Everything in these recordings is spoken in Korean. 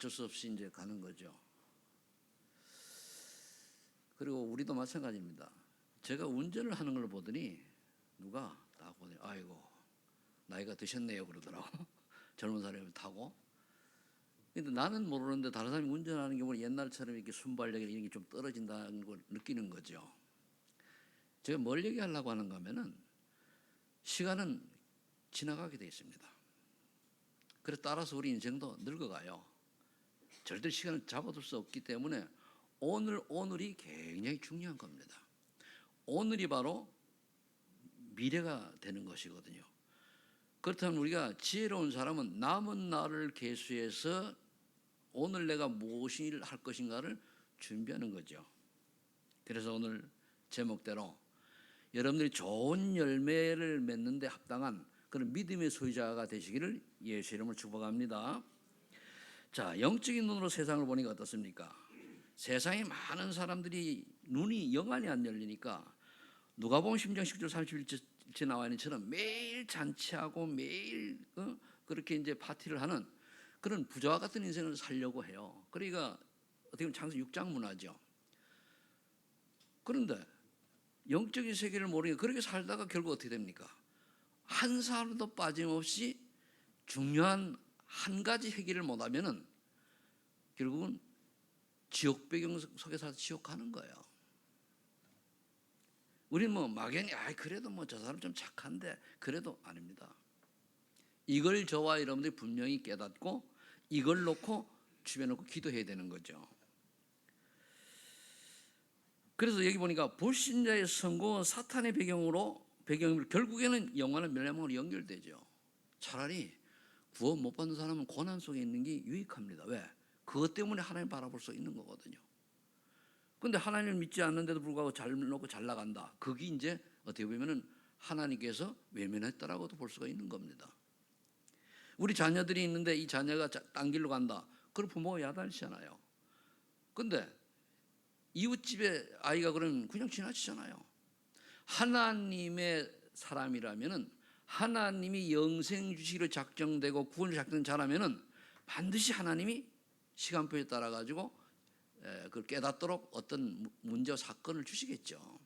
어쩔 수 없이 이제 가는 거죠. 그리고 우리도 마찬가지입니다. 제가 운전을 하는 걸 보더니 누가 딱 보더니 아이고 나이가 드셨네요 그러더라고. 젊은 사람이 타고. 근데 나는 모르는데 다른 사람이 운전하는 경우는 옛날처럼 이렇게 순발력이 이런 게 좀 떨어진다는 걸 느끼는 거죠. 제가 뭘 얘기하려고 하는가 하면은 시간은 지나가게 되어 있습니다. 그래서 따라서 우리 인생도 늙어가요. 절대 시간을 잡아둘 수 없기 때문에 오늘이 굉장히 중요한 겁니다. 오늘이 바로 미래가 되는 것이거든요. 그렇다면 우리가 지혜로운 사람은 남은 날을 계수해서 오늘 내가 무엇을 할 것인가를 준비하는 거죠. 그래서 오늘 제목대로 여러분들이 좋은 열매를 맺는 데 합당한 그런 믿음의 소유자가 되시기를 예수 이름으로 축복합니다. 자, 영적인 눈으로 세상을 보니까 어떻습니까? 세상에 많은 사람들이 눈이 영안이 안 열리니까 누가복음 10장 10절 31절 나와 있는 것처럼 매일 잔치하고 매일 그렇게 이제 파티를 하는 그런 부자와 같은 인생을 살려고 해요. 그러니까 어떻게 보면 창세기 6장 문화죠. 그런데 영적인 세계를 모르니까 그렇게 살다가 결국 어떻게 됩니까? 한 사람도 빠짐없이 중요한 한 가지 해결을 못하면은 결국은 지옥 배경 속에 살아서 지옥 가는 거예요. 우리는 뭐 막연히 그래도 뭐 저 사람 좀 착한데 그래도 아닙니다. 이걸 저와 여러분들이 분명히 깨닫고 이걸 놓고 주변에 놓고 기도해야 되는 거죠. 그래서 여기 보니까 불신자의 성공은 사탄의 배경으로 결국에는 영원한 멸망으로 연결되죠. 차라리 구원 못 받는 사람은 고난 속에 있는 게 유익합니다. 왜? 그것 때문에 하나님 바라볼 수 있는 거거든요. 근데 하나님을 믿지 않는데도 불구하고 잘 놓고 잘 나간다. 그게 이제 어떻게 보면은 하나님께서 외면했다라고도 볼 수가 있는 겁니다. 우리 자녀들이 있는데 이 자녀가 딴 길로 간다. 그럼 부모가 야단치잖아요. 근데 이웃집에 아이가 그러면 그냥 지나치잖아요. 하나님의 사람이라면은 하나님이 영생 주시기로 작정되고 구원을 작정 잘하면은 반드시 하나님이 시간표에 따라 가지고 그걸 깨닫도록 어떤 문제와 사건을 주시겠죠.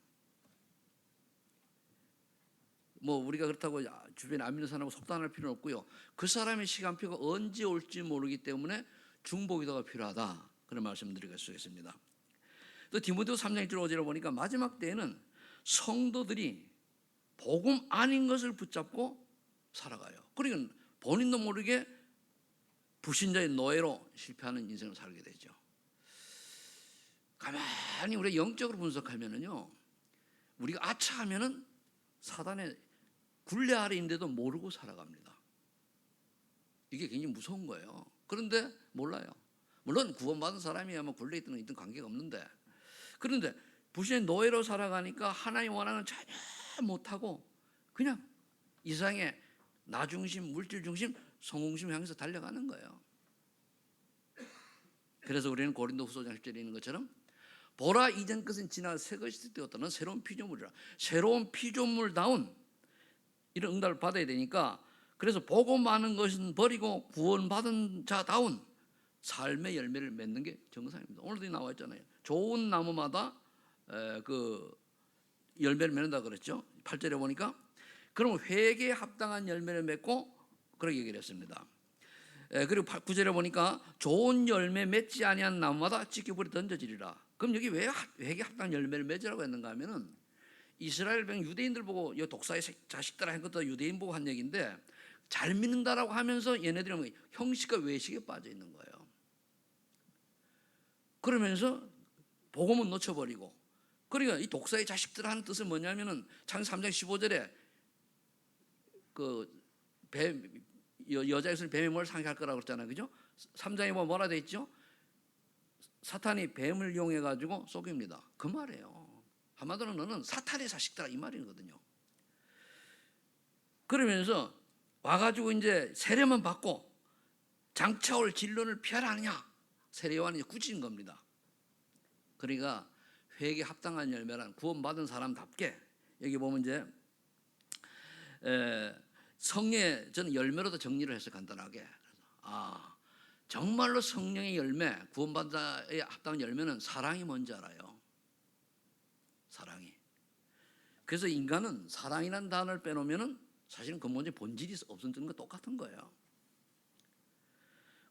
뭐 우리가 그렇다고 주변에 안 믿는 사람하고 속단할 필요는 없고요. 그 사람의 시간표가 언제 올지 모르기 때문에 중보기도가 필요하다. 그런 말씀 드리겠습니다. 또 디모데후서 3장 1절 5절을 보니까 마지막 때에는 성도들이 복음 아닌 것을 붙잡고 살아가요. 그러니까 본인도 모르게 불신자의 노예로 실패하는 인생을 살게 되죠. 가만히 우리가 영적으로 분석하면은요, 우리가 아차하면은 사단의 굴레 아래 있는데도 모르고 살아갑니다. 이게 굉장히 무서운 거예요. 그런데 몰라요. 물론 구원받은 사람이야 뭐 굴레 있든 있든 관계가 없는데, 그런데 불신의 노예로 살아가니까 하나님 원하는 전혀 못하고 그냥 이 세상에 나 중심, 물질 중심, 성공심 향해서 달려가는 거예요. 그래서 우리는 고린도후서 10장에 있는 것처럼 보라 이전 것은 지나 새 것이 되었다는 새로운 피조물이라. 새로운 피조물다운 이런 응답을 받아야 되니까 그래서 보고 많은 것은 버리고 구원받은 자다운 삶의 열매를 맺는 게 정상입니다. 오늘도 나와 있잖아요. 좋은 나무마다 그 열매를 맺는다 그랬죠. 8절에 보니까 그럼 회개에 합당한 열매를 맺고 그렇게 얘기를 했습니다. 그리고 9절에 보니까 좋은 열매 맺지 아니한 나무마다 찢겨버려 던져지리라. 그럼 여기 왜 회개에 합당한 열매를 맺으라고 했는가 하면은 이스라엘 백 유대인들 보고 이 독사의 자식들아 한 것도 유대인 보고 한 얘기인데 잘 믿는다라고 하면서 얘네들은 형식과 외식에 빠져 있는 거예요. 그러면서 복음은 놓쳐버리고, 그러니까 이 독사의 자식들 하는 뜻은 뭐냐면은 창세기 3장 15절에 그 여자의 손이 뱀의 머리를 상하게 할 거라고 그랬잖아요. 그죠? 3장에 보면 뭐라 돼 있죠? 사탄이 뱀을 이용해 가지고 속입니다. 그 말이에요. 한마디로 너는 사탄의 자식들아 이 말이거든요. 그러면서 와가지고 이제 세례만 받고 장차올 진론을 피하라 하느냐? 세례 요한이 꾸짖은 겁니다. 그러니까 회개에 합당한 열매란 구원받은 사람답게 여기 보면 이제 성의 저는 열매로도 정리를 해서 간단하게 정말로 성령의 열매, 구원받아에 합당한 열매는 사랑이 뭔지 알아요. 사랑이. 그래서 인간은 사랑이라는 단어를 빼놓으면 사실은 근본적인 본질이 없었던 거 똑같은 거예요.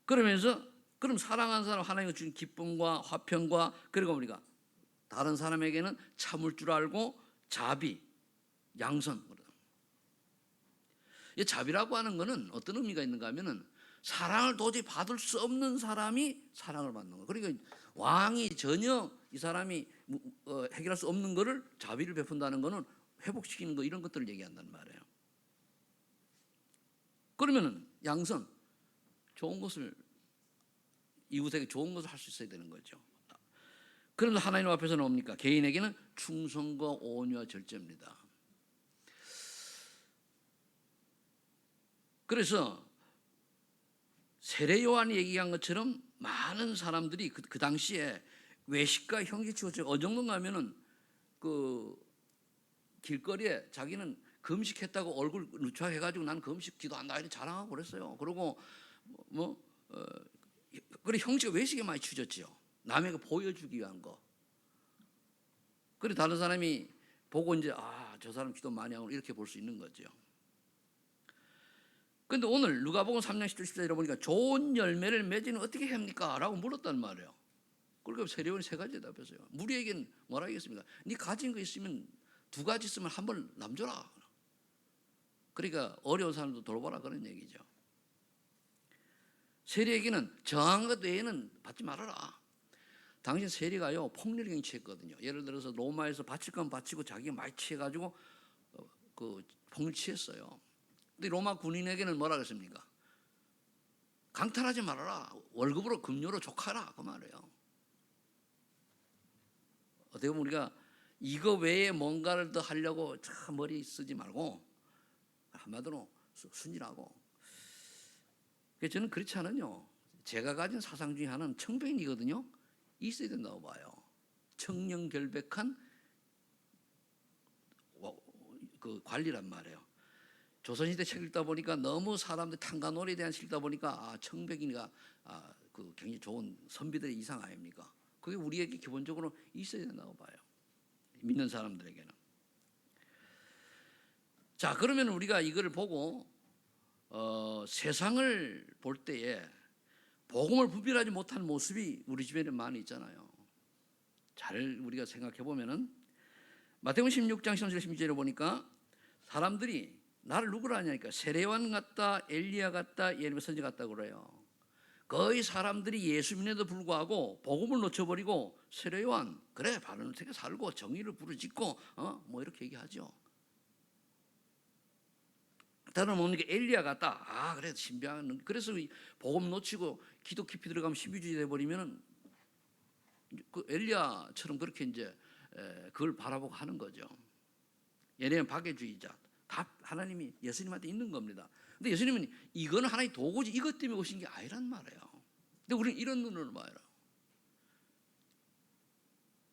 그러면서 그럼 사랑하는 사람 하나님이 주신 기쁨과 화평과 그리고 우리가 다른 사람에게는 참을 줄 알고 자비, 양선. 이 자비라고 하는 것은 어떤 의미가 있는가 하면은 사랑을 도저히 받을 수 없는 사람이 사랑을 받는 거예요. 그러니까 왕이 전혀 이 사람이 해결할 수 없는 것을 자비를 베푼다는 것은 회복시키는 거 이런 것들을 얘기한단 말이에요. 그러면은 양선, 좋은 것을 이웃에게 좋은 것을 할 수 있어야 되는 거죠. 그런데 하나님 앞에서는 뭡니까? 개인에게는 충성과 온유와 절제입니다. 그래서 세례 요한이 얘기한 것처럼 많은 사람들이 그 당시에 외식과 형제치고죄가 어느 정도인가 하면은 그 길거리에 자기는 금식했다고 얼굴 누추해가지고 나는 금식 기도한다 이렇게 자랑하고 그랬어요. 그리고 그래 형제가 외식에 많이 치졌지요. 남에게 보여주기 위한 거. 그래 다른 사람이 보고 이제 저 사람 기도 많이 하고 이렇게 볼 수 있는 거죠. 근데 오늘 누가복음 3장 10절 14절에 보니까 좋은 열매를 맺으면 어떻게 합니까? 라고 물었단 말이에요. 그러니까 세례요한이 세 가지 대답했어요. 무리에겐 뭐라 하겠습니까? 네 가진 거 있으면 2가지 있으면 한 번 남줘라. 그러니까 어려운 사람도 돌보라 그런 얘기죠. 세리에게는 정한 것 외에는 받지 말아라. 당신 세리가요 폭력에 취했거든요. 예를 들어서 로마에서 바칠 건 바치고 자기가 많이 취해가지고 그 폭력 취했어요. 근데 로마 군인에게는 뭐라 그랬습니까? 강탈하지 말아라. 월급으로 급료로 족하라 그 말이에요. 어떻게 보면 우리가 이거 외에 뭔가를 더 하려고 참 머리 쓰지 말고 한마디로 순진하고. 그래서 저는 그렇지 않은요. 제가 가진 사상 중에 하나는 청백이거든요. 있어야 된다고 봐요. 청렴결백한 그 관리란 말이에요. 조선시대 책 읽다 보니까 너무 사람들 탕가놀이에 대한 책 읽다 보니까 청백이가 그 굉장히 좋은 선비들의 이상 아닙니까? 그게 우리에게 기본적으로 있어야 된다고 봐요. 믿는 사람들에게는. 자, 그러면 우리가 이거를 보고 세상을 볼 때에 복음을 분별하지 못하는 모습이 우리 집에는 많이 있잖아요. 잘 우리가 생각해 보면은 마태복음 16장 16절에 보니까 사람들이 나를 누구라 하냐니까 세례요한 같다, 엘리야 같다, 예레미야 선지 같다 그래요. 거의 사람들이 예수 믿는데도 불구하고 복음을 놓쳐버리고 세례요한 그래 바른 어떻게 살고 정의를 부르짖고 뭐 이렇게 얘기하죠. 다른 뭡니까 엘리야 같다. 그래 신비한 그래서 복음 놓치고 기도 깊이 들어가면 신비주의 돼 버리면은 그 엘리야처럼 그렇게 이제 그걸 바라보고 하는 거죠. 예레미야 박애주의자. 다 하나님이 예수님한테 있는 겁니다. 근데 예수님은 이거는 하나의 도구지 이것 때문에 오신 게 아니란 말이에요. 근데 우리는 이런 눈으로 봐요.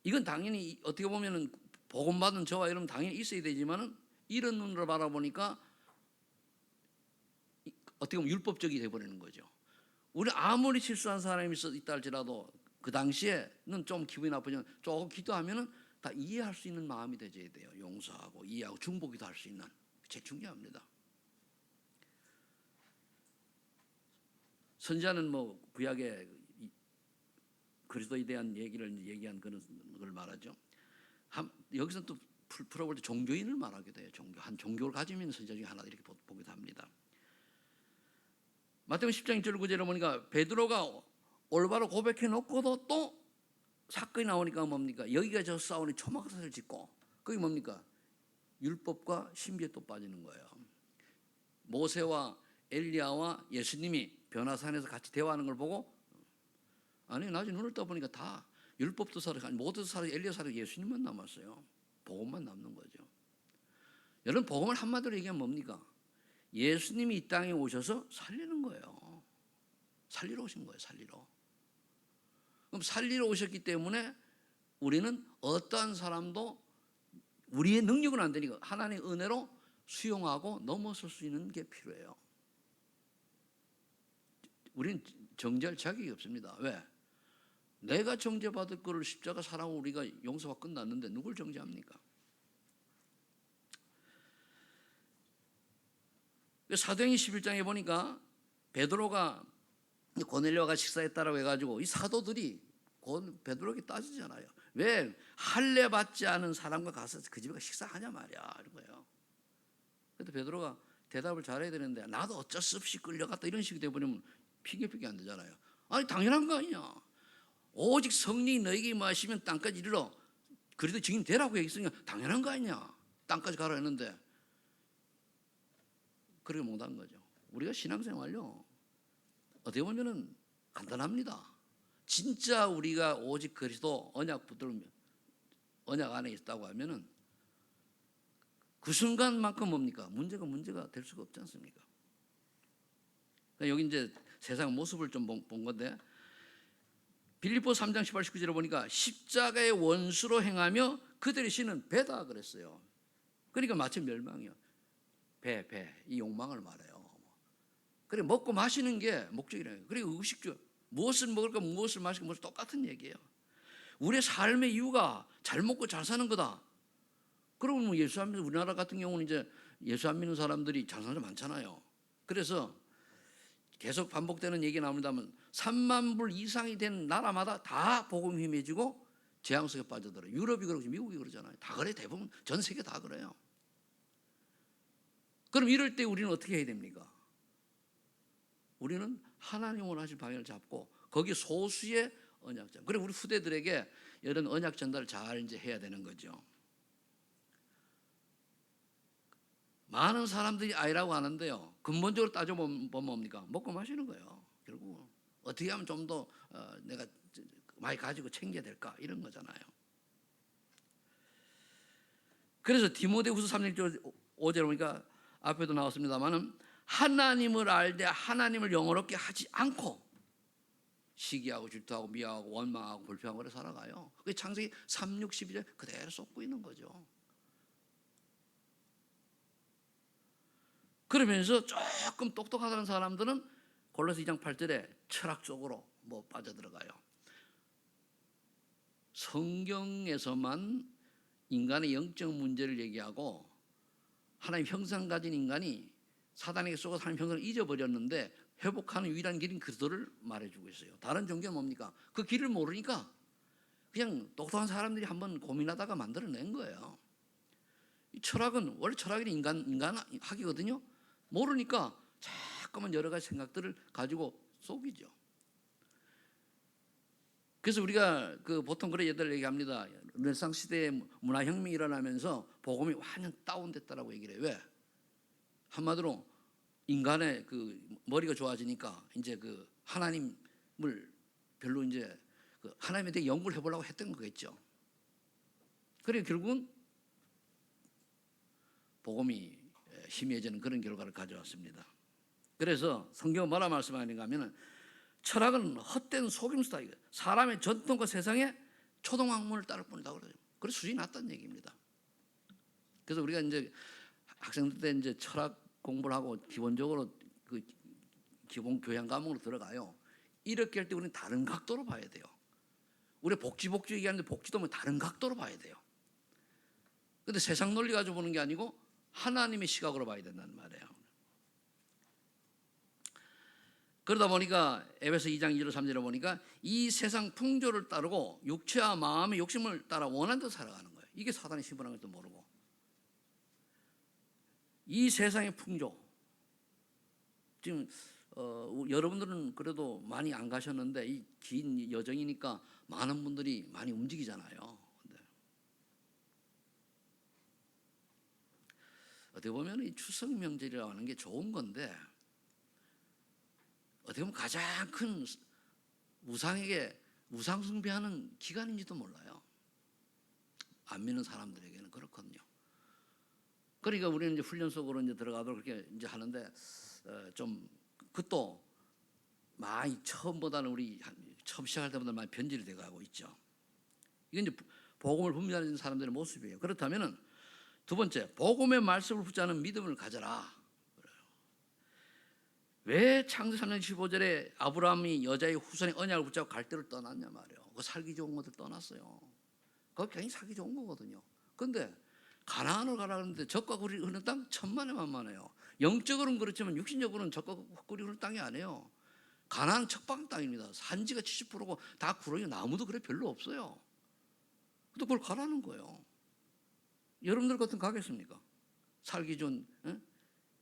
이건 당연히 어떻게 보면은 복음 받은 저와 여러분 당연히 있어야 되지만은 이런 눈으로 바라보니까 어떻게 보면 율법적이 돼버리는 거죠. 우리 아무리 실수한 사람이 있다 할지라도 그 당시에는 좀 기분이 나쁘지만 조금 기도하면은 다 이해할 수 있는 마음이 되져야 돼요. 용서하고 이해하고 중보기도 할 수 있는. 제일 중요합니다. 선지자는 뭐 구약의 그리스도에 대한 얘기를 얘기한 그런 걸 말하죠. 여기서 또 풀어볼 때 종교인을 말하게 돼요. 한 종교를 가지고 있는 선지자 중에 하나 이렇게 보기도 합니다. 마태복음 10장 1절 9절에 보니까 베드로가 올바로 고백해 놓고도 또 사건이 나오니까 뭡니까? 여기가 저 싸우니 초막사를 짓고 그게 뭡니까? 율법과 신비에 또 빠지는 거예요. 모세와 엘리야와 예수님이 변화산에서 같이 대화하는 걸 보고 아니 나중에 눈을 떠보니까 다 율법도 사라지고 모두 사라지고 엘리야 사라지고 예수님만 남았어요. 복음만 남는 거죠. 여러분 복음을 한마디로 얘기하면 뭡니까? 예수님이 이 땅에 오셔서 살리는 거예요. 살리러 오신 거예요. 살리러. 그럼 살리러 오셨기 때문에 우리는 어떠한 사람도 우리의 능력은 안 되니까 하나님의 은혜로 수용하고 넘어설 수 있는 게 필요해요. 우리는 정죄할 자격이 없습니다. 왜? 내가 정죄받을 거를 십자가 사랑으로 우리가 용서가 끝났는데 누굴 정죄합니까? 사도행전 11장에 보니까 베드로가 고넬료가 식사했다라고 해가지고 이 사도들이 베드로에게 따지잖아요. 왜 할례 받지 않은 사람과 가서 그 집에 식사하냐 말이야 이런 거예요. 그래도 베드로가 대답을 잘해야 되는데 나도 어쩔 수 없이 끌려갔다 이런 식이 돼버리면 핑계핑계 안 되잖아요. 아니 당연한 거 아니야. 오직 성령이 너에게 임하시면 땅까지 이르러 그래도 증인 되라고 얘기했으니까 당연한 거 아니냐. 땅까지 가라 했는데 그렇게 못한 거죠. 우리가 신앙생활요 어떻게 보면은 간단합니다. 진짜 우리가 오직 그리스도 언약 붙들면 언약 안에 있다고 하면은 그 순간만큼 뭡니까? 문제가 될 수가 없지 않습니까? 여기 이제 세상 모습을 좀 본 건데 빌립보 3장 18, 19절에 보니까 십자가의 원수로 행하며 그들의 신은 배다 그랬어요. 그러니까 마치 멸망이요. 이 욕망을 말해요. 그래 먹고 마시는 게 목적이래요. 그리고 의식주 무엇을 먹을까 무엇을 마실까 무엇을 똑같은 얘기예요. 우리의 삶의 이유가 잘 먹고 잘 사는 거다. 그러면 뭐 예수 안 믿는 우리나라 같은 경우는 이제 예수 안 믿는 사람들이 잘 사는 사람 많잖아요. 그래서 계속 반복되는 얘기 나옵니다만 3만 불 이상이 된 나라마다 다 복음이 힘해지고 재앙 속에 빠져들어요. 유럽이 그러고 미국이 그러잖아요. 다 그래. 대부분 전 세계 다 그래요. 그럼 이럴 때 우리는 어떻게 해야 됩니까? 우리는 하나님 원하신 방향을 잡고 거기 소수의 언약전. 그리고 우리 후대들에게 이런 언약 전달을 잘 이제 해야 되는 거죠. 많은 사람들이 아니라고 하는데요. 근본적으로 따져보면 뭡니까? 먹고 마시는 거예요. 결국 어떻게 하면 좀 더 내가 많이 가지고 챙겨야 될까 이런 거잖아요. 그래서 디모데후서 3장 5절에 보니까 앞에도 나왔습니다만은 하나님을 알되 하나님을 영어롭게 하지 않고 시기하고 질투하고 미워하고 원망하고 불평하고 그래 살아가요. 그게 창세기 3, 6, 12절 그대로 쏟고 있는 거죠. 그러면서 조금 똑똑하다는 사람들은 골로새 2장 8절에 철학 쪽으로 뭐 빠져들어가요. 성경에서만 인간의 영적 문제를 얘기하고 하나님 형상 가진 인간이 사단에게 쏘고 하나님 형상을 잊어버렸는데 회복하는 유일한 길인 그리스도를 말해주고 있어요. 다른 종교는 뭡니까? 그 길을 모르니까 그냥 똑똑한 사람들이 한번 고민하다가 만들어낸 거예요. 이 철학은 원래 철학이 인간학이거든요. 모르니까 자꾸만 여러 가지 생각들을 가지고 속이죠. 그래서 우리가 보통 그런 예들 얘기합니다. 르네상스 시대에 문화혁명이 일어나면서 복음이 완전 다운됐다라고 얘기를 해요. 왜? 한마디로 인간의 머리가 좋아지니까 이제 하나님을 별로 이제 하나님에 대해 연구를 해보려고 했던 거겠죠. 그래 결국은 복음이 희미해지는 그런 결과를 가져왔습니다. 그래서 성경은 뭐라 말씀하는가 하면은 철학은 헛된 속임수다. 사람의 전통과 세상의 초등학문을 따를 뿐이다 그러죠. 그래서 수준이 낮다는 얘기입니다. 그래서 우리가 이제 학생들 때 이제 철학 공부를 하고 기본적으로 기본 교양 과목으로 들어가요. 이렇게 할 때 우리는 다른 각도로 봐야 돼요. 우리 복지 얘기하는데 복지도 뭐 다른 각도로 봐야 돼요. 근데 세상 논리 가지고 보는 게 아니고 하나님의 시각으로 봐야 된다는 말이에요. 그러다 보니까 에베소 2장 2절 3절에 보니까 이 세상 풍조를 따르고 육체와 마음의 욕심을 따라 원하는 대로 살아가는 거예요. 이게 사단의 신분한 것도 모르고 이 세상의 풍조 지금 여러분들은 그래도 많이 안 가셨는데 이 긴 여정이니까 많은 분들이 많이 움직이잖아요. 어떻게 보면 이 추석 명절이라고 하는 게 좋은 건데 어떻게 보면 가장 큰 우상에게 우상 숭배하는 기간인지도 몰라요. 안 믿는 사람들에게는 그렇거든요. 그러니까 우리는 이제 훈련 속으로 이제 들어가도록 그렇게 이제 하는데 좀 그것도 많이 처음보다는 우리 처음 시작할 때보다 많이 변질이 돼가고 있죠. 이게 이제 복음을 분별하는 사람들의 모습이에요. 그렇다면은 두 번째, 복음의 말씀을 붙잡는 믿음을 가져라. 왜 창세기 3장 15절에 아브라함이 여자의 후손의 언약을 붙잡고 갈대를 떠났냐 말이에요. 그 살기 좋은 것들 떠났어요. 그거 굉장히 살기 좋은 거거든요. 근데 가나안으로 가라 그러는데 적과 꿀이 흐르는 땅 천만에 만만해요. 영적으로는 그렇지만 육신적으로는 적과 꿀이 흐르는 땅이 아니에요. 가나안 척박 땅입니다. 산지가 70%고 다 구렁이, 나무도 그래 별로 없어요. 근데 그걸 가라는 거예요. 여러분들 같은 가겠습니까? 살기 좋은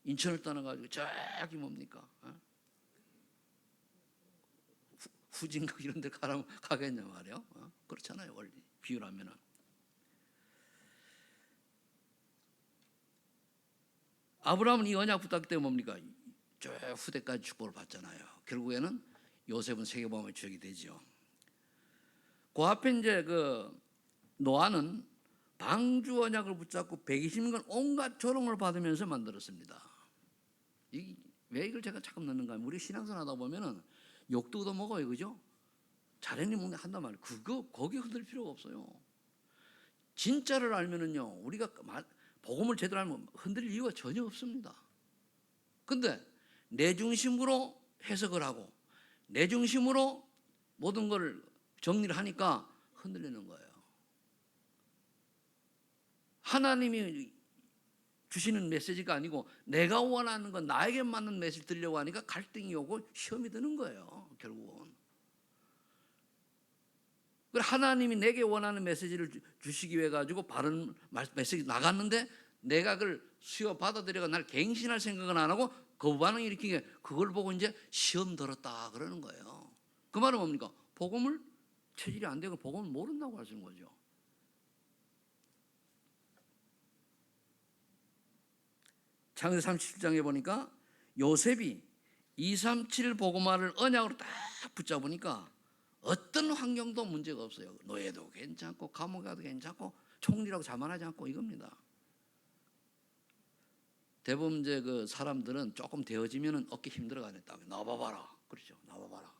인천을 떠나가지고 저기 뭡니까? 후진국 이런 데 가겠냐 말이에요. 그렇잖아요. 원래 비유라면은. 아브라함은 이 언약 붙었기 때문에 뭡니까? 저 후대까지 축복을 받잖아요. 결국에는 요셉은 세계보험의 주역이 되죠. 그 앞에 이제 그 노아는 방주 언약을 붙잡고 120년 온갖 조롱을 받으면서 만들었습니다. 왜 이걸 제가 자꾸 넣는가 하면 우리 신앙생활 하다 보면은 욕도 얻어 먹어요. 그죠? 자연히 먹는 한단 말이에요. 거기 흔들 필요가 없어요. 진짜를 알면은요, 우리가 복음을 제대로 알면 흔들릴 이유가 전혀 없습니다. 근데 내 중심으로 해석을 하고 내 중심으로 모든 걸 정리를 하니까 흔들리는 거예요. 하나님이 주시는 메시지가 아니고 내가 원하는 건 나에게 맞는 메시지 들려고 하니까 갈등이 오고 시험이 드는 거예요. 결국은. 하나님이 내게 원하는 메시지를 주시기 위해 가지고 바른 메시지 나갔는데 내가 그걸 수여 받아들여가 날 갱신할 생각은 안 하고 거부반응 일으키게 그걸 보고 이제 시험 들었다 그러는 거예요. 그 말은 뭡니까? 복음을 체질이 안 되고 복음을 모른다고 하시는 거죠. 창세기 37장에 보니까 요셉이 237 복음화를 언약으로 딱 붙잡으니까 어떤 환경도 문제가 없어요. 노예도 괜찮고 감옥에 가도 괜찮고 총리라고 자만하지 않고 이겁니다. 대부분 이제 그 사람들은 조금 되어지면은 어깨 힘들어가네. 나와봐라. 그렇죠. 나와봐라.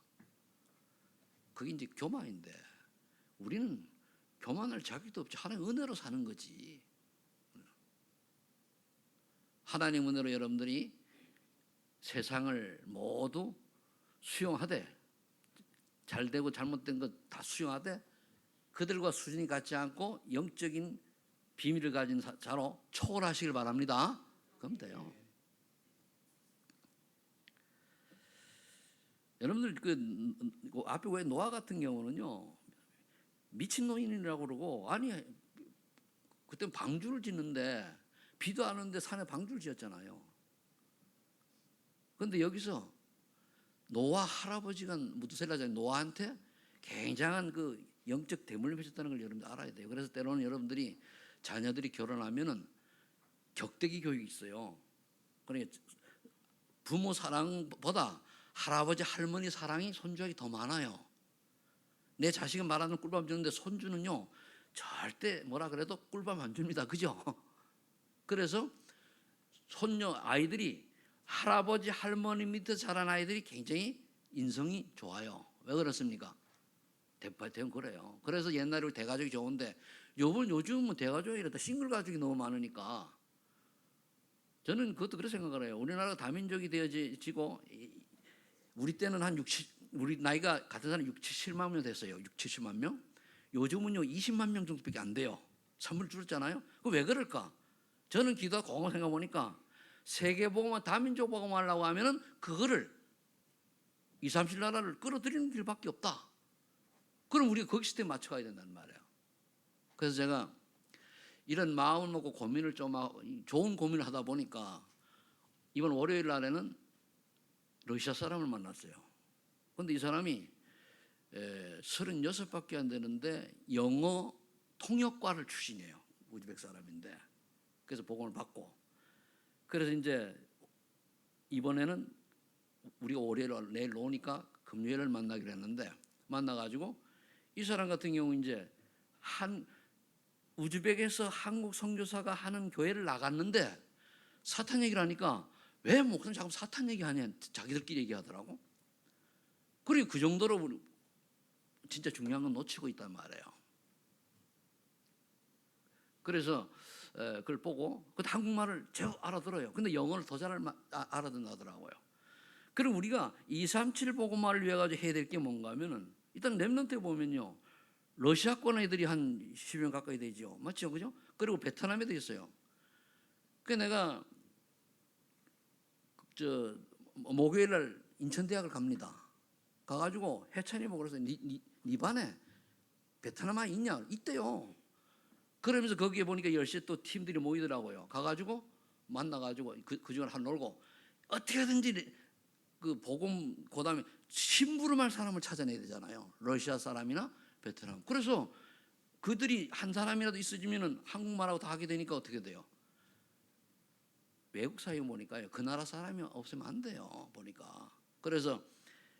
그게 이제 교만인데 우리는 교만할 자격도 없지. 하나님 은혜로 사는 거지. 하나님 은혜로 여러분들이 세상을 모두 수용하되 잘되고 잘못된 것 다 수용하되 그들과 수준이 같지 않고 영적인 비밀을 가진 자로 초월하시길 바랍니다. 그럼 돼요. 여러분들 그 앞에 왜 노아 같은 경우는요 미친노인이라고 그러고 아니 그때 방주를 짓는데 비도 안 오는데 산에 방주를 지었잖아요. 그런데 여기서 노아 할아버지가 무드셀라장 노아한테 굉장한 그 영적 대물림을 펼쳤다는 걸 여러분들 알아야 돼요. 그래서 때로는 여러분들이 자녀들이 결혼하면은 격대기 교육이 있어요. 그러니까 부모 사랑보다 할아버지 할머니 사랑이 손주에게 더 많아요. 내 자식은 말하는 꿀밤 주는데 손주는요 절대 뭐라 그래도 꿀밤 안 줍니다. 그죠? 그래서 손녀 아이들이 할아버지 할머니 밑에 자란 아이들이 굉장히 인성이 좋아요. 왜 그렇습니까? 대부분 그래요. 그래서 옛날에 우리 대가족이 좋은데 요즘은 대가족이 이렇다 싱글 가족이 너무 많으니까 저는 그것도 그렇게 생각을 해요. 우리나라가 다민족이 되어지고 우리 때는 우리 나이가 같은 사람 6, 70만 명 됐어요. 6, 70만 명. 요즘은요 20만 명 정도밖에 안 돼요. 선물 줄었잖아요. 그 왜 그럴까? 저는 기도하고 공을 생각해 보니까 세계복음화 다민족 복음화 하려고 하면은 그거를 2, 30 나라를 끌어들이는 길밖에 없다. 그럼 우리가 거기 시대에 맞춰가야 된다는 말이에요. 그래서 제가 이런 마음을 먹고 고민을 좀 좋은 고민을 하다 보니까 이번 월요일 날에는 러시아 사람을 만났어요. 그런데 이 사람이 36밖에 안 되는데 영어 통역과를 출신이에요. 우즈벡 사람인데 그래서 복음을 받고 그래서 이제 이번에는 우리가 월요일 내일 오니까 금요일을 만나기로 했는데 만나가지고 이 사람 같은 경우 이제 우즈벡에서 한국 선교사가 하는 교회를 나갔는데 사탄 얘기를 하니까 왜 목사님 자꾸 사탄 얘기하냐 자기들끼리 얘기하더라고. 그리고 그 정도로 진짜 중요한 건 놓치고 있단 말이에요. 그래서 그걸 보고 한국말을 제가 알아들어요. 근데 영어를 더 잘 알아듣나더라고요. 그리고 우리가 237 복음화를 위해 가지고 해야 될 게 뭔가 하면은 일단 렘넌트에 보면요. 러시아권 애들이 한 10명 가까이 되죠. 맞죠? 그죠? 그리고 베트남에도 있어요. 그 내가 저 목요일 날 인천대학을 갑니다. 가가지고 해찬이 보고 그래서 네 반에 베트남 아이 있냐? 있대요. 그러면서 거기에 보니까 10시에 또 팀들이 모이더라고요. 가가지고 만나가지고 그 중에 한 놀고 어떻게든지 그 복음 그다음에 심부름할 사람을 찾아내야 되잖아요. 러시아 사람이나 베트남. 그래서 그들이 한 사람이라도 있어지면은 한국말하고 다 하게 되니까 어떻게 돼요? 외국 사회 보니까요. 그 나라 사람이 없으면 안 돼요. 보니까. 그래서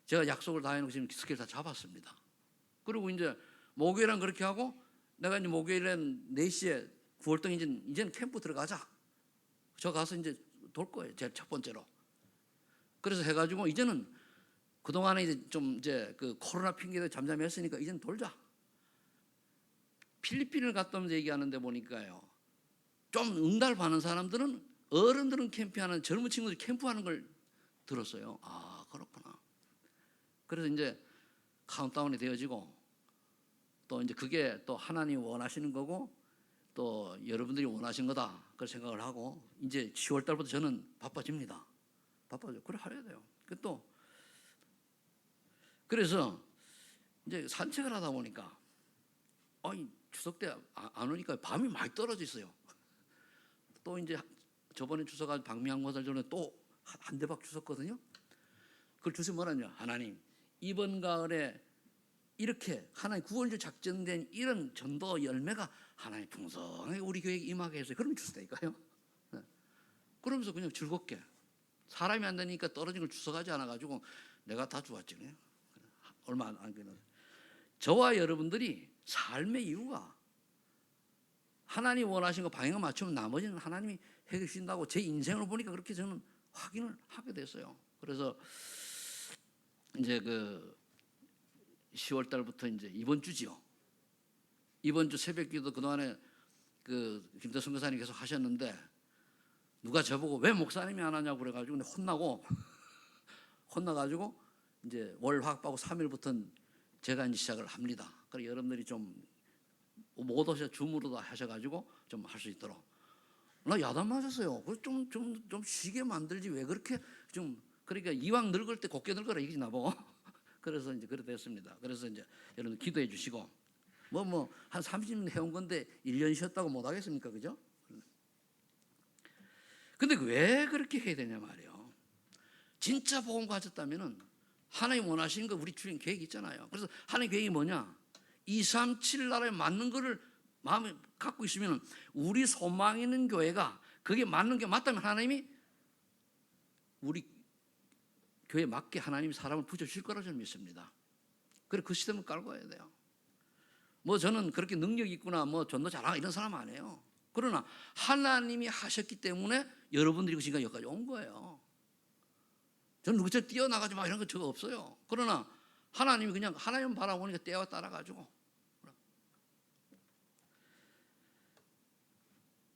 제가 약속을 다 해놓고 지금 스케줄 다 잡았습니다. 그리고 이제 목요일은 그렇게 하고 내가 이제 목요일엔 4시에 9월동 이제는 캠프 들어가자. 저 가서 이제 돌 거예요. 제일 첫 번째로. 그래서 해가지고 이제는 그동안에 이제 그 코로나 핑계도 잠잠했으니까 이제는 돌자. 필리핀을 갔다 오면서 얘기하는데 보니까요. 좀 응답하는 사람들은 어른들은 캠핑하는 젊은 친구들이 캠프하는 걸 들었어요. 아, 그렇구나. 그래서 이제 카운트다운이 되어지고 또 이제 그게 또 하나님이 원하시는 거고 또 여러분들이 원하신 거다. 그걸 생각을 하고 이제 10월 달부터 저는 바빠집니다. 바빠져. 그래 하려야 돼요. 그래서 이제 산책을 하다 보니까 추석 때 안 오니까 밤이 많이 떨어져 있어요. 또 이제 저번에 주워가지고 박미항모살 전에 또 한 대박 주웠거든요. 그걸 주서 뭐라냐? 하나님 이번 가을에 이렇게 하나님 구원주 작정된 이런 전도 열매가 하나님 풍성하게 우리 교회에 임하게 해서 그럼 주스다니까요. 그러면서 그냥 즐겁게 사람이 안 되니까 떨어진 걸 주워가지 않아가지고 내가 다 주웠지. 얼마 안 되는. 저와 여러분들이 삶의 이유가 하나님 원하신 거 방향을 맞추면 나머지는 하나님이 해결해 주신다고 제 인생을 보니까 그렇게 저는 확인을 하게 됐어요. 그래서 이제 그 10월 달부터 이제 이번 주지요. 이번 주 새벽기도 그동안에 그 김대성 교사님 계속 하셨는데 누가 저보고 왜 목사님이 안 하냐고 그래가지고 혼나고 혼나가지고 이제 월, 화, 박, 3일부터는 제가 이제 시작을 합니다. 그래 여러분들이 좀 못 오셔 줌으로도 하셔가지고 좀 할 수 있도록. 나 야단 맞았어요. 좀 쉬게 만들지 왜 그렇게 좀 그러니까 이왕 늙을 때 곱게 늙어라 이거지 나보고. 그래서 이제 그래 됐습니다. 그래서 이제 여러분 기도해 주시고 한 30년 해온 건데 1년 쉬었다고 못 하겠습니까, 그죠? 근데 왜 그렇게 해야 되냐 말이에요. 진짜 복음 가졌다면은 하나님 원하시는 거 우리 주인 계획 있잖아요. 그래서 하나님 계획이 뭐냐? 237 나라에 맞는 거를 마음에 갖고 있으면 우리 소망 있는 교회가 그게 맞는 게 맞다면 하나님이 우리 교회에 맞게 하나님이 사람을 붙여주실 거라 저는 믿습니다. 그래 그 시스템을 깔고 가야 돼요. 저는 그렇게 능력이 있구나 전도 잘하고 이런 사람 아니에요. 그러나 하나님이 하셨기 때문에 여러분들이 지금 여기까지 온 거예요. 저는 누구처럼 뛰어나가지 마 이런 거 저거 없어요. 그러나 하나님이 그냥 하나님 바라보니까 때와 따라가지고.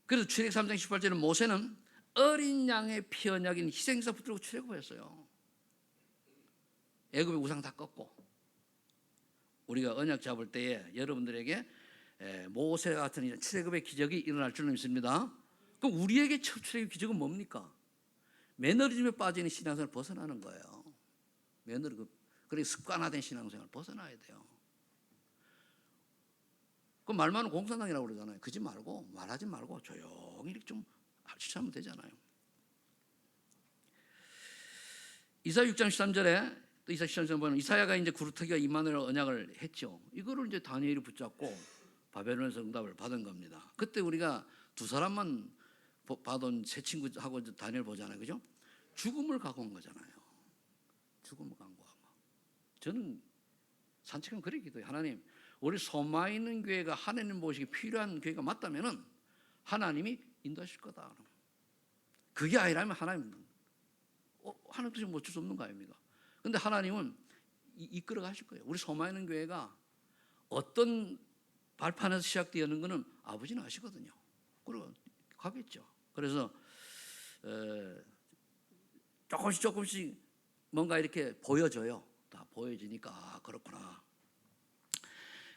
그래서 출애굽 3장 18절에 모세는 어린 양의 피 언약인 희생사 붙들고 출애굽했어요. 애굽의 우상 다 꺾고. 우리가 언약 잡을 때에 여러분들에게 모세 같은 출애굽의 기적이 일어날 줄 믿습니다. 그럼 우리에게 출애굽 기적은 뭡니까? 매너리즘에 빠지는 신앙생활을 벗어나는 거예요. 그리고 습관화된 신앙생활을 벗어나야 돼요. 그 말 많은 공산당이라고 그러잖아요. 그러지 말고 말하지 말고 조용히 이렇게 좀 실천하면 되잖아요. 이사야 6장 13절에 또 이사야 13절에 보면 이사야가 이제 구루터기와 임마누엘 언약을 했죠. 이거를 이제 다니엘이 붙잡고 바벨론에서 응답을 받은 겁니다. 그때 우리가 두 사람만 받은 세 친구하고 다니엘 보잖아요. 그죠? 죽음을 각오한 거잖아요. 죽음을 각오하고. 저는 산책은 그래 기도해요. 하나님 우리 소망 있는 교회가 하나님 보시기 필요한 교회가 맞다면은 하나님이 인도하실 거다. 그게 아니라면 하나님은 하나님 뜻이 어쩔 수 없는 거 아닙니까? 근데 하나님은 이끌어 가실 거예요. 우리 소망 있는 교회가 어떤 발판에서 시작되는 거는 아버지는 아시거든요. 그리고 가겠죠. 그래서 조금씩 뭔가 이렇게 보여져요. 다 보여지니까 아, 그렇구나.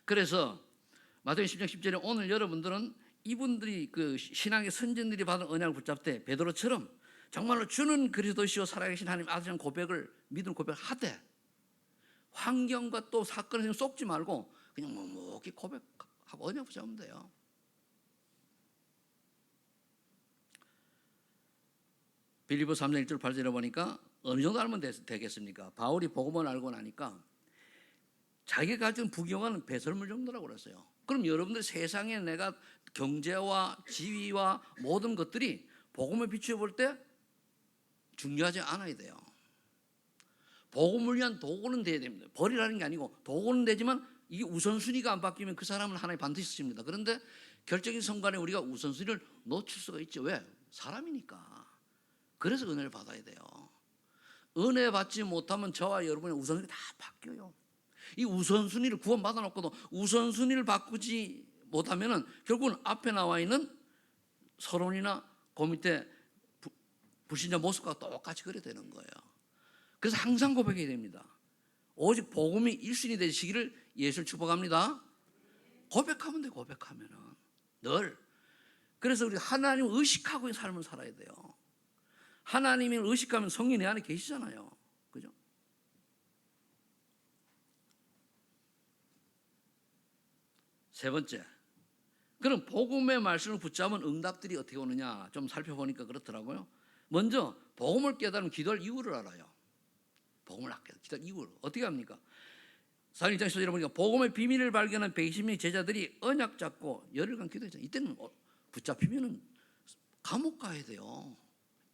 그래서 마태복음 10장 10절에 오늘 여러분들은 이분들이 그 신앙의 선진들이 받은 언약을 붙잡되 베드로처럼 정말로 주는 그리스도시요 살아계신 하나님 아들이라는 고백을 믿음 고백을 하되 환경과 또 사건에 쏙지 말고 그냥 묵묵히 고백하고 언약 붙잡으면 돼요. 빌립보 3장 1절 8절에 보니까 어느 정도 알면 되겠습니까? 바울이 복음을 알고 나니까 자기가 가진 부경화는 배설물 정도라고 그랬어요. 그럼 여러분들 세상에 내가 경제와 지위와 모든 것들이 복음을 비추어 볼 때 중요하지 않아야 돼요. 복음을 위한 도구는 돼야 됩니다. 버리라는 게 아니고 도구는 되지만 이게 우선순위가 안 바뀌면 그 사람은 하나님 반드시 쓰십니다. 그런데 결정적인 순간에 우리가 우선순위를 놓칠 수가 있죠. 왜? 사람이니까. 그래서 은혜를 받아야 돼요. 은혜 받지 못하면 저와 여러분의 우선순위 다 바뀌어요. 이 우선순위를 구원받아 놓고도 우선순위를 바꾸지 못하면 결국은 앞에 나와 있는 서론이나 그 밑에 불신자 모습과 똑같이 그래 되는 거예요. 그래서 항상 고백해야 됩니다. 오직 복음이 1순위 되시기를 예수를 축복합니다. 고백하면 돼. 고백하면은 늘. 그래서 우리 하나님을 의식하고 삶을 살아야 돼요. 하나님을 의식하면 성령이 내 안에 계시잖아요. 그죠? 세 번째, 그럼 복음의 말씀을 붙잡은 응답들이 어떻게 오느냐 좀 살펴보니까 그렇더라고요. 먼저 복음을 깨달으면 기도할 이유를 알아요. 복음을 기도할 이유를 어떻게 합니까? 사도행 1장 10절에 보니까 복음의 비밀을 발견한 120명의 제자들이 언약 잡고 열흘간 기도했잖아요. 이때는 붙잡히면 감옥 가야 돼요.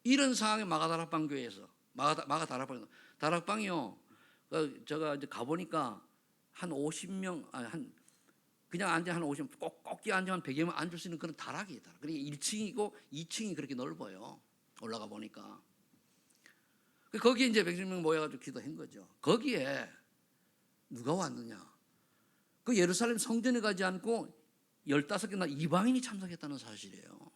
이런 상황에 마가다락방 교회에서 다락방이요. 제가 이제 가보니까 한 50명 그냥 앉아 한 50명 꼭기 앉아 한 100여명 앉을 수 있는 그런 다락이 있다. 그러니까 1층이고 2층이 그렇게 넓어요. 올라가 보니까 거기에 이제 100명 모여가지고 기도한 거죠. 거기에 누가 왔느냐? 그 예루살렘 성전에 가지 않고 15개나 이방인이 참석했다는 사실이에요.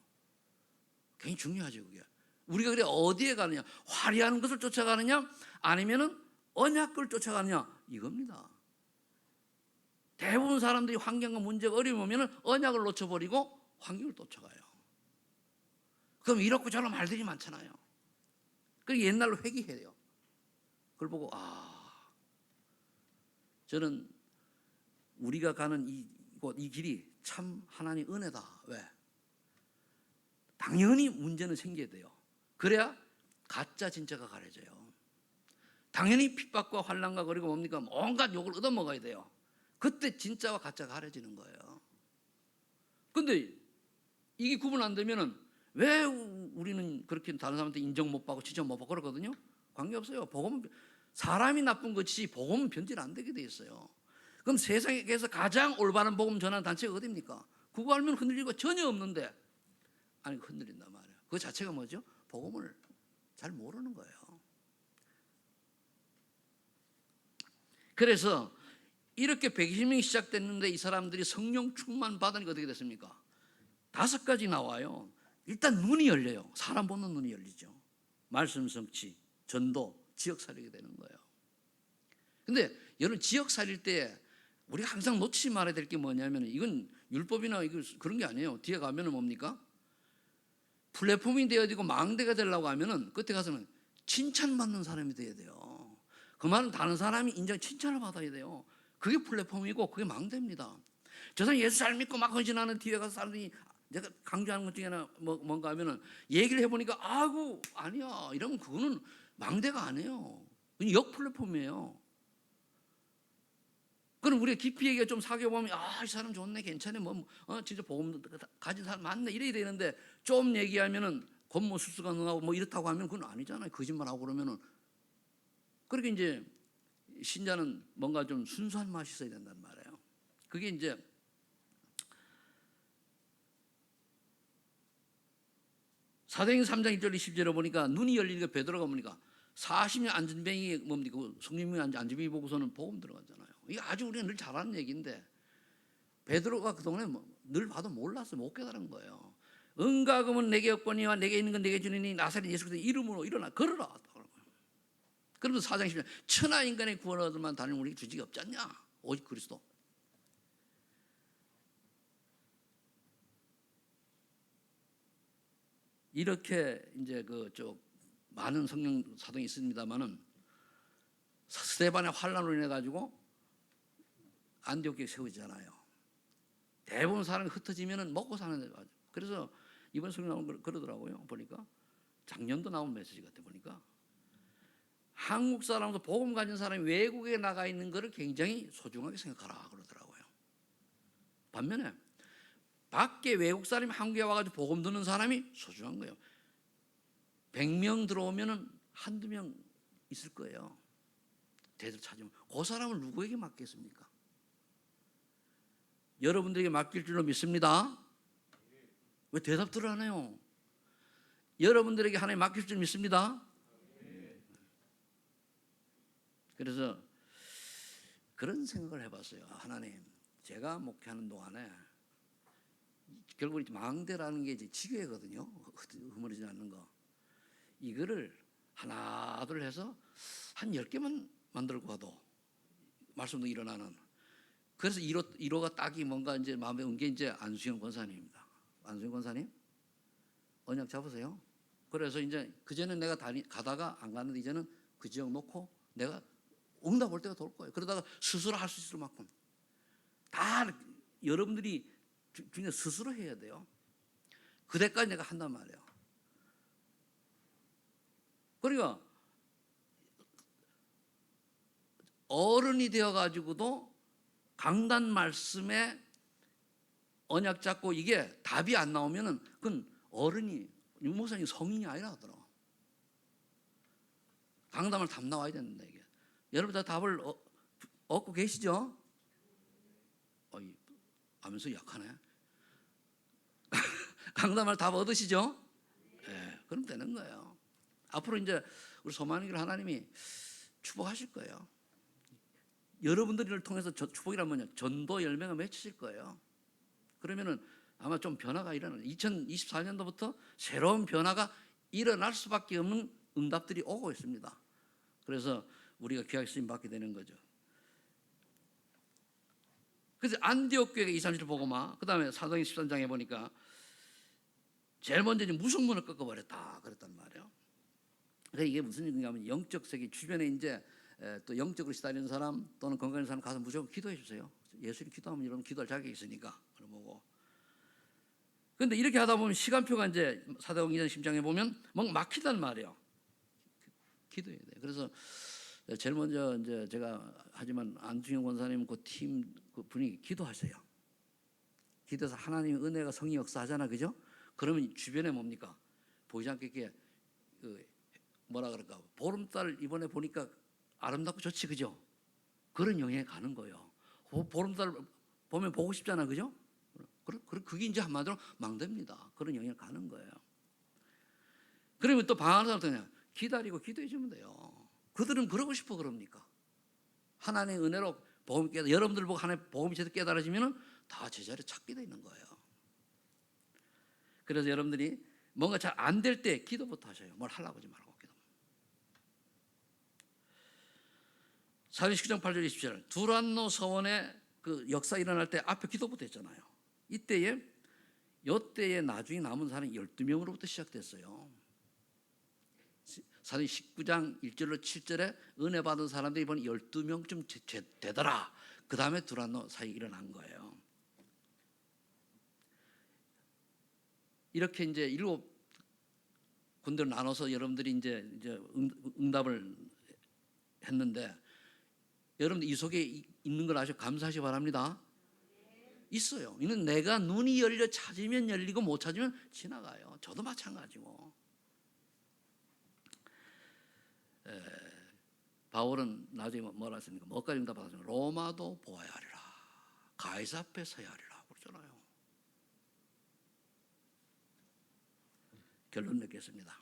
굉장히 중요하죠, 그게. 우리가 그래 어디에 가느냐? 화려한 것을 쫓아가느냐? 아니면은 언약을 쫓아가느냐? 이겁니다. 대부분 사람들이 환경과 문제가 어려움이 오면은 언약을 놓쳐버리고 환경을 쫓아가요. 그럼 이렇고 저런 말들이 많잖아요. 그리고 옛날로 회귀해요. 그걸 보고 저는 우리가 가는 이 길이 참 하나님 은혜다. 왜? 당연히 문제는 생겨야 돼요. 그래야 가짜 진짜가 가려져요. 당연히 핍박과 환난과 그리고 뭡니까? 온갖 욕을 얻어먹어야 돼요. 그때 진짜와 가짜가 가려지는 거예요. 근데 이게 구분 안 되면은 왜 우리는 그렇게 다른 사람한테 인정 못 받고 지적 못 받고 그러거든요? 관계없어요. 복음은 사람이 나쁜 것이 복음은 변질 안 되게 돼 있어요. 그럼 세상에서 가장 올바른 복음 전하는 단체가 어디입니까? 그거 알면 흔들릴 거 전혀 없는데 아니 흔들린단 말이에요. 그 자체가 뭐죠? 복음을 잘 모르는 거예요. 그래서 이렇게 120명이 시작됐는데 이 사람들이 성령 충만 받으니까 어떻게 됐습니까? 5가지 나와요. 일단 눈이 열려요. 사람 보는 눈이 열리죠. 말씀 성취, 전도, 지역 살리게 되는 거예요. 근데 여러분 지역 살릴 때 우리가 항상 놓치지 말아야 될 게 뭐냐면 이건 율법이나 그런 게 아니에요. 뒤에 가면은 뭡니까? 플랫폼이 되어야 되고 망대가 되려고 하면은 끝에 가서는 칭찬받는 사람이 돼야 돼요. 그 말은 다른 사람이 인정 칭찬을 받아야 돼요. 그게 플랫폼이고 그게 망대입니다. 저 사람 예수 잘 믿고 막 헌신하는 뒤에 가서 사람들이 내가 강조하는 것 중에 하나 뭔가 하면은 얘기를 해보니까 아니야 이러면 그거는 망대가 아니에요. 그건 역 플랫폼이에요. 그럼 우리가 깊이 얘기가 좀 사귀어보면 이 사람 좋네 괜찮네 진짜 복음 가진 사람 많네 이래야 되는데 좀 얘기하면은 겉모술수가 능하고 뭐 이렇다고 하면 그건 아니잖아요. 거짓말하고 그러면은. 그렇게 이제 신자는 뭔가 좀 순수한 맛이 있어야 된단 말이에요. 그게 이제 사도행전 3장 1절 20절에 보니까 눈이 열리니까 베드로가 보니까 40년 안전뱅이 뭡니까? 성령님이 안전뱅이 보고서는 복음 들어갔잖아요. 이게 아주 우리가 늘 잘 아는 얘기인데 베드로가 그동안에 늘 봐도 몰랐어요. 못 깨달은 거예요. 은과 금은 내게 없거니와 내게 있는 건 내게 주니니 나사렛 예수 그리스도의 이름으로 일어나 걸어라. 그러면서 4장 10절 천하 인간의 구원을 얻을만 다른 우리에게 주직이 없지 않냐? 오직 그리스도. 이렇게 이제 그쪽 많은 성령 사동이 있습니다만은 스데반의 환란으로 인해 가지고 안디옥에 세우잖아요. 대부분 사람이 흩어지면은 먹고 사는 데 가죠. 그래서 이번 성경 나온 그러더라고요. 보니까 작년도 나온 메시지 같아 보니까 한국 사람도 복음 가진 사람이 외국에 나가 있는 것을 굉장히 소중하게 생각하라 그러더라고요. 반면에 밖에 외국 사람이 한국에 와가지고 복음 듣는 사람이 소중한 거예요. 100명 들어오면은 한두 명 있을 거예요. 대들 찾으면 그 사람을 누구에게 맡겠습니까? 여러분들에게 맡길 줄로 믿습니다. 왜 대답들을 안 해요? 여러분들에게 하나님 맡길 줄 믿습니다. 그래서 그런 생각을 해봤어요. 하나님, 제가 목회하는 동안에 결국 망대라는 게 이제 지교회거든요. 흐물어지지 않는 거. 이거를 하나 둘 해서 한 10개만 만들고 가도 말씀도 일어나는. 그래서 1호가 딱이 뭔가 이제 마음에 온 게 이제 안수영 권사님입니다. 안수영 권사님 언약 잡으세요. 그래서 이제 그전에 내가 가다가 안 갔는데 이제는 그 지역 놓고 내가 응답 올 때가 돌 거예요. 그러다가 스스로 할 수 있을 만큼 다 여러분들이 중에 스스로 해야 돼요. 그때까지 내가 한단 말이에요. 그러니까 어른이 되어가지고도 강단 말씀에 언약 잡고 이게 답이 안 나오면은 그건 어른이 목사님 성인이 아니라 하더라고. 강단을 답 나와야 된다 이게. 여러분 다 답을 얻고 계시죠? 하면서 약하네. 강단을 답 얻으시죠? 네, 그럼 되는 거예요. 앞으로 이제 우리 소만이를 하나님이 축복하실 거예요. 여러분들을 통해서 축복이란 뭐냐? 전도 열매가 맺히실 거예요. 그러면은 아마 좀 변화가 일어나요. 2024년도부터 새로운 변화가 일어날 수밖에 없는 응답들이 오고 있습니다. 그래서 우리가 귀하게 쓰임 받게 되는 거죠. 그래서 안디옥 교회가 237 보고마 그다음에 사도행 13장에 보니까 제일 먼저 무속문을 꺾어버렸다 그랬단 말이에요. 그러니까 이게 무슨 얘기냐면 영적 세계 주변에 이제 또 영적으로 시달리는 사람 또는 건강한 사람 가서 무조건 기도해 주세요. 예수님 기도하면 여러분 기도할 자격이 있으니까 그런 거고. 그런데 이렇게 하다 보면 시간표가 이제 사도행 2장 10장에 보면 막 막히단 말이에요. 기도해야 돼요. 그래서 제일 먼저 이제 제가 하지만 안중영 권사님 그 팀 그 분이 기도하세요. 기도해서 하나님의 은혜가 성의 역사하잖아, 그죠? 그러면 주변에 뭡니까? 보이지 않게 이렇게 뭐라 그럴까? 보름달 이번에 보니까 아름답고 좋지, 그죠? 그런 영향이 가는 거예요. 보름달 보면 보고 싶잖아, 그죠? 그게 이제 한마디로 망대입니다. 그런 영향이 가는 거예요. 그러면 또 방황하는 사람들은 기다리고 기도해 주면 돼요. 그들은 그러고 싶어 그럽니까? 하나님의 은혜로 복음 깨달아 여러분들 보고 하나님의 복음이 제대로 깨달아지면은 다 제자리에 찾게 되는 거예요. 그래서 여러분들이 뭔가 잘 안 될 때 기도부터 하셔요. 뭘 하려고 하지 말고 기도. 사도행 19장 8절 27절 두란노 서원의 그 역사 일어날 때 앞에 기도부터 했잖아요. 이때에 나중에 남은 사람이 12명으로부터 시작됐어요. 사도행 19장 1절로 7절에 은혜 받은 사람들이 이번 12명쯤 되더라. 그 다음에 두란노 사역이 일어난 거예요. 이렇게 이제 7군데로 나눠서 여러분들이 이제 응답을 했는데 여러분들 이 속에 있는 걸 아주 감사하시 바랍니다. 있어요. 이는 내가 눈이 열려 찾으면 열리고 못 찾으면 지나가요. 저도 마찬가지고. 바울은 나중에 뭐라 했습니까? 뭐까지 응답받았습니까? 로마도 보아야 하리라. 가이사 앞에 서야 하리라 그러잖아요. 결론 맺겠습니다.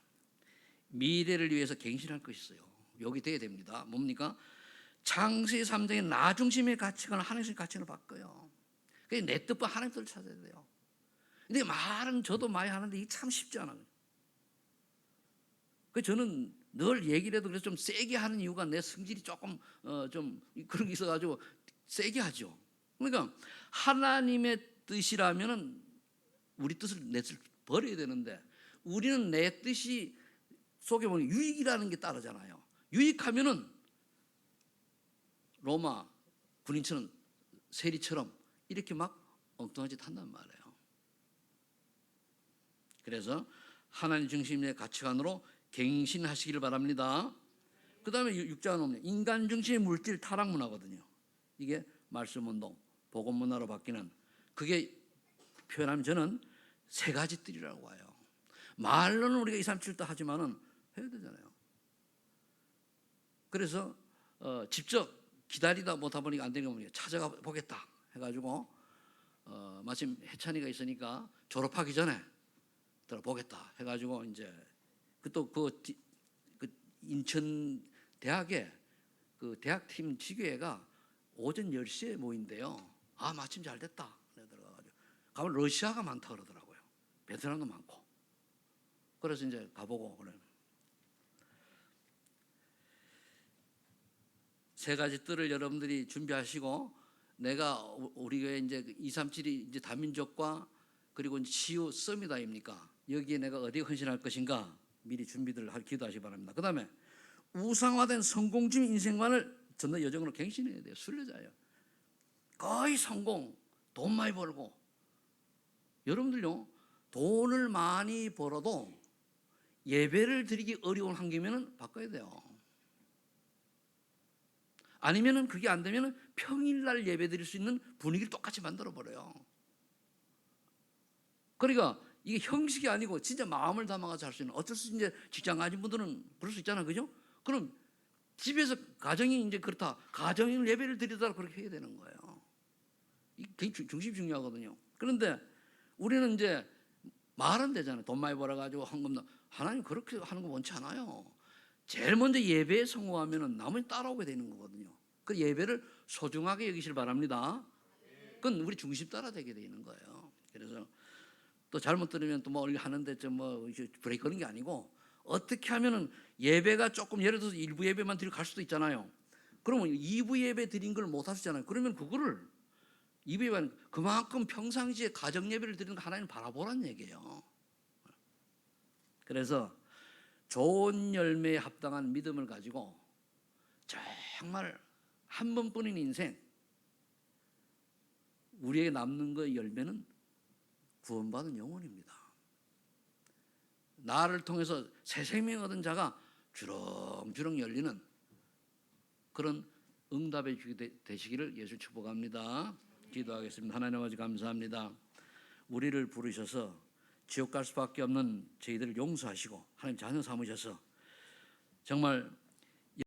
미래를 위해서 갱신할 것이 있어요. 여기 돼야 됩니다. 뭡니까? 창세기 3장의 나 중심의 가치관을 하나님의 가치관을 바꿔요. 그래서 내 뜻과 하나님 뜻을 찾아야 돼요. 근데 말은 저도 많이 하는데 이게 참 쉽지 않아요. 그래서 저는 늘 얘기를 해도 그래서 좀 세게 하는 이유가 내 성질이 조금 좀 그런 게 있어가지고 세게 하죠. 그러니까 하나님의 뜻이라면은 우리 뜻을 내 뜻을 버려야 되는데 우리는 내 뜻이 속에 보면 유익이라는 게 따르잖아요. 유익하면은 로마 군인처럼 세리처럼 이렇게 막 엉뚱한 짓 한단 말이에요. 그래서 하나님 중심의 가치관으로 갱신하시기를 바랍니다. 그 다음에 6장은 뭡니까? 인간 중심의 물질 타락 문화거든요. 이게 말씀 운동, 복음 문화로 바뀌는, 그게 표현하면 저는 세 가지 뜰이라고 해요. 말로는 우리가 2, 3, 7도 하지만은 해야 되잖아요. 그래서 직접 기다리다 못하 보니까 안 되는 거니까 찾아가 보겠다 해가지고 마침 해찬이가 있으니까 졸업하기 전에 들어보겠다 해가지고 이제 그 인천 대학에 그 대학팀 지교회가 오전 10시에 모인대요. 아, 마침 잘 됐다. 들어가가지고 가면 러시아가 많다 그러더라고요. 베트남도 많고. 그래서 이제 가보고 그래. 세 가지 뜰을 여러분들이 준비하시고, 내가 우리 교회 이제 237이 이제 다민족과 그리고 치유 서밋 아닙니까? 여기에 내가 어디에 헌신할 것인가 미리 준비들 기도하시기 바랍니다. 그 다음에 우상화된 성공주의 인생관을 전도 여정으로 갱신해야 돼요. 순례자예요. 거의 성공, 돈 많이 벌고. 여러분들요, 돈을 많이 벌어도 예배를 드리기 어려운 환경이면 바꿔야 돼요. 아니면은 그게 안 되면은 평일날 예배 드릴 수 있는 분위기를 똑같이 만들어 버려요. 그러니까 이게 형식이 아니고 진짜 마음을 담아서 할 수 있는, 어쩔 수 이제 직장 가진 분들은 그럴 수 있잖아, 그죠? 그럼 집에서 가정이 이제 그렇다, 가정인 예배를 드리더라 그렇게 해야 되는 거예요. 이게 중심이 중요하거든요. 그런데 우리는 이제 말은 되잖아요. 돈 많이 벌어가지고 헌금, 하나님 그렇게 하는 거 원치 않아요. 제일 먼저 예배에 성공하면은 나머지 따라오게 되는 거거든요. 그 예배를 소중하게 여기시길 바랍니다. 그건 우리 중심 따라 되게 되는 거예요. 그래서 또 잘못 들으면 또 뭐 하는데 좀뭐 브레이크 거는 게 아니고, 어떻게 하면은 예배가 조금 예를 들어서 일부 예배만 드리고 갈 수도 있잖아요. 그러면 2부 예배 드린 걸 못 하시잖아요. 그러면 그거를 2부 예배는 그만큼 평상시에 가정 예배를 드리는 거 하나님 바라보라는 얘기예요. 그래서 좋은 열매에 합당한 믿음을 가지고 정말 한 번뿐인 인생, 우리에게 남는 그 열매는 구원받은 영혼입니다. 나를 통해서 새 생명 얻은 자가 주렁주렁 열리는 그런 응답의 주기 되시기를 예수 축복합니다. 기도하겠습니다. 하나님 아버지 감사합니다. 우리를 부르셔서 지옥 갈 수밖에 없는 저희들을 용서하시고 하나님 자녀 삼으셔서 정말